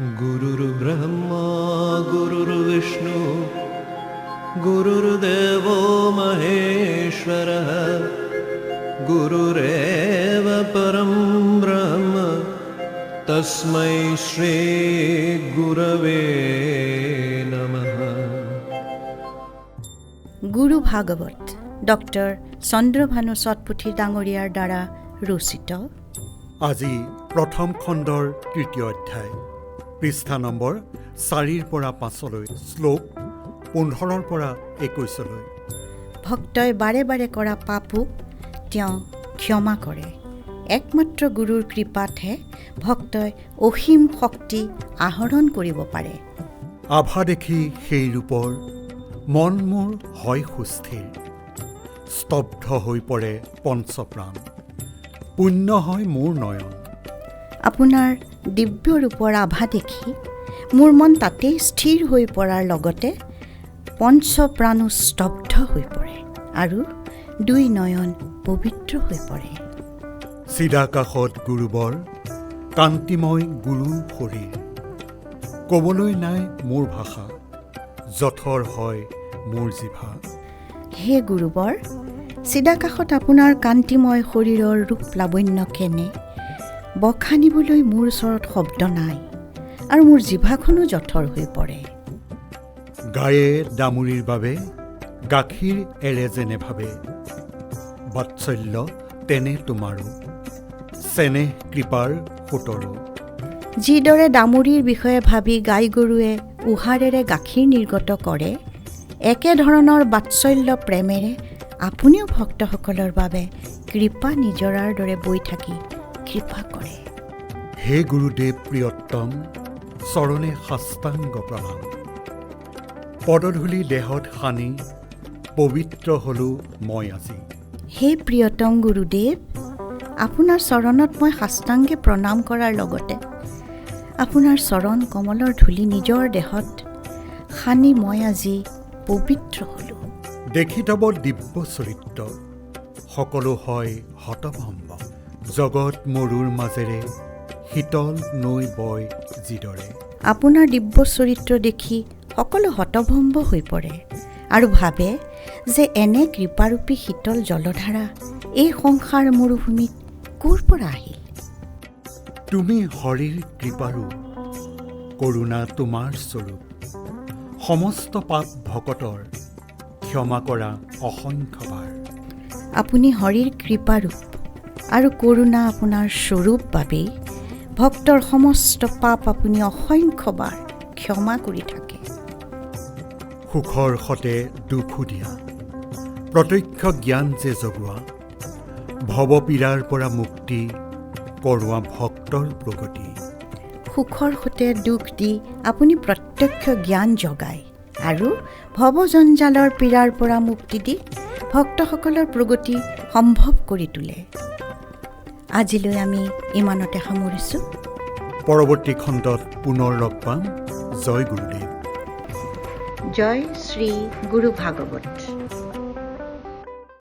गुरुर्ब्रह्मा गुरुर्विष्णु गुरुर्देवो महेश्वरः गुरुरेव परं ब्रह्म तस्मै श्री गुरवे नमः। গুৰু ভাগৱত ডক্টৰ চন্দ্ৰভানু সৎপুথি ডাঙৰীয়াৰ দ্বাৰা ৰচিত। আজি প্ৰথম খণ্ডৰ ৩য় অধ্যায়, পৃষ্ঠা নম্বৰ ৪ৰ পৰা ৫লৈ, শ্লোক ১৫ৰ পৰা ২১লৈ। ভক্তই বাৰে বাৰে কৰা পাপো তেওঁ ক্ষমা কৰে। একমাত্ৰ গুৰুৰ কৃপাতহে ভক্তই অসীম শক্তি আহৰণ কৰিব পাৰে। আভা দেখি সেই ৰূপৰ মন মোৰ হয় সুস্থিৰ, স্তব্ধ হৈ পৰে পঞ্চপ্ৰাণ, পুণ্য হয় মোৰ নয়ন। আপোনাৰ দিব্য ৰূপৰ আভা দেখি মোৰ মন তাতেই স্থিৰ হৈ পৰাৰ লগতে পঞ্চপ্ৰাণো স্তব্ধ হৈ পৰে আৰু দুই নয়ন পবিত্ৰ হৈ পৰে। চিদাকাশত গুৰুবৰ কান্তিময় গুৰু শৰীৰ, ক'বলৈ নাই মোৰ ভাষা, যথৰ হয় মোৰ জিভা। হে গুৰুবৰ, চিদাকাশত আপোনাৰ কান্তিময় শৰীৰৰ ৰূপ লাৱণ্য কেনে, বখানিবলৈ মোৰ ওচৰত শব্দ নাই আৰু মোৰ জিভাখনো জঠৰ হৈ পৰে। গায়ে দামুৰিৰ বাবে গাখীৰ এৰে যেনে ভাবে, বাৎসল্য তেনে তোমাৰো, চেনেহ কৃপাৰ সোতৰো। যিদৰে দামুৰিৰ বিষয়ে ভাবি গাই গৰুৱে উহাৰেৰে গাখীৰ নিৰ্গত কৰে, একেধৰণৰ বাৎসল্য প্ৰেমেৰে আপুনিও ভক্তসকলৰ বাবে কৃপা নিজৰাৰ দৰে বৈ থাকি কৃপা কৰে। হে গুৰুদেৱ প্ৰিয়ত্তম, চৰণে সাষ্টাংগ প্ৰণাম, পদধূলি দেহত সানি পবিত্ৰ হলো মই আজি। হে প্ৰিয়তম গুৰুদেৱ, আপোনাৰ চৰণত মই সাষ্টাংগে প্ৰণাম কৰাৰ লগতে আপোনাৰ চৰণ কমলৰ ধূলি নিজৰ দেহত সানি মই আজি পবিত্ৰ হলো। দেখি তব দিব্য চৰিত্ৰ, সকলো হয় হতভম্ব, জগত মৰুৰ মাজেৰে শীতল নৈ বয় যিদৰে। আপোনাৰ দিব্য চৰিত্ৰ দেখি সকলো হতভম্ব হৈ পৰে আৰু ভাবে যে এনে কৃপাৰূপী শীতল জলধাৰা এই সংসাৰ মৰুভূমিত ক'ৰ পৰা আহিল। তুমি হৰিৰ কৃপাৰো, কৰুণা তোমাৰ স্বৰূপ, সমস্ত পাপ ভকতৰ ক্ষমা কৰা অসংখ্যবাৰ। আপুনি হৰিৰ কৃপাৰূপ আৰু কৰুণা আপোনাৰ স্বৰূপ বাবেই ভক্তৰ সমস্ত পাপ আপুনি অসংখ্যবাৰ ক্ষমা কৰি থাকে। সুখৰ সতে দুখো দিয়া, প্ৰত্যক্ষ জ্ঞান যে জগোৱা, ভৱপীড়াৰ পৰা মুক্তি কৰোৱা ভক্তৰ প্ৰগতি। সুখৰ সতে দুখ দি আপুনি প্ৰত্যক্ষ জ্ঞান জগায় আৰু ভৱজঞ্জালৰ পীড়াৰ পৰা মুক্তি দি ভক্তসকলৰ প্ৰগতি সম্ভৱ কৰি তোলে। আজিলৈ আমি ইমানতে সামৰিছোঁ। পৰৱৰ্তী খণ্ডত পুনৰ লগ পাম। জয় গুৰুদেৱ। জয় শ্ৰী গুৰু ভাগৱত।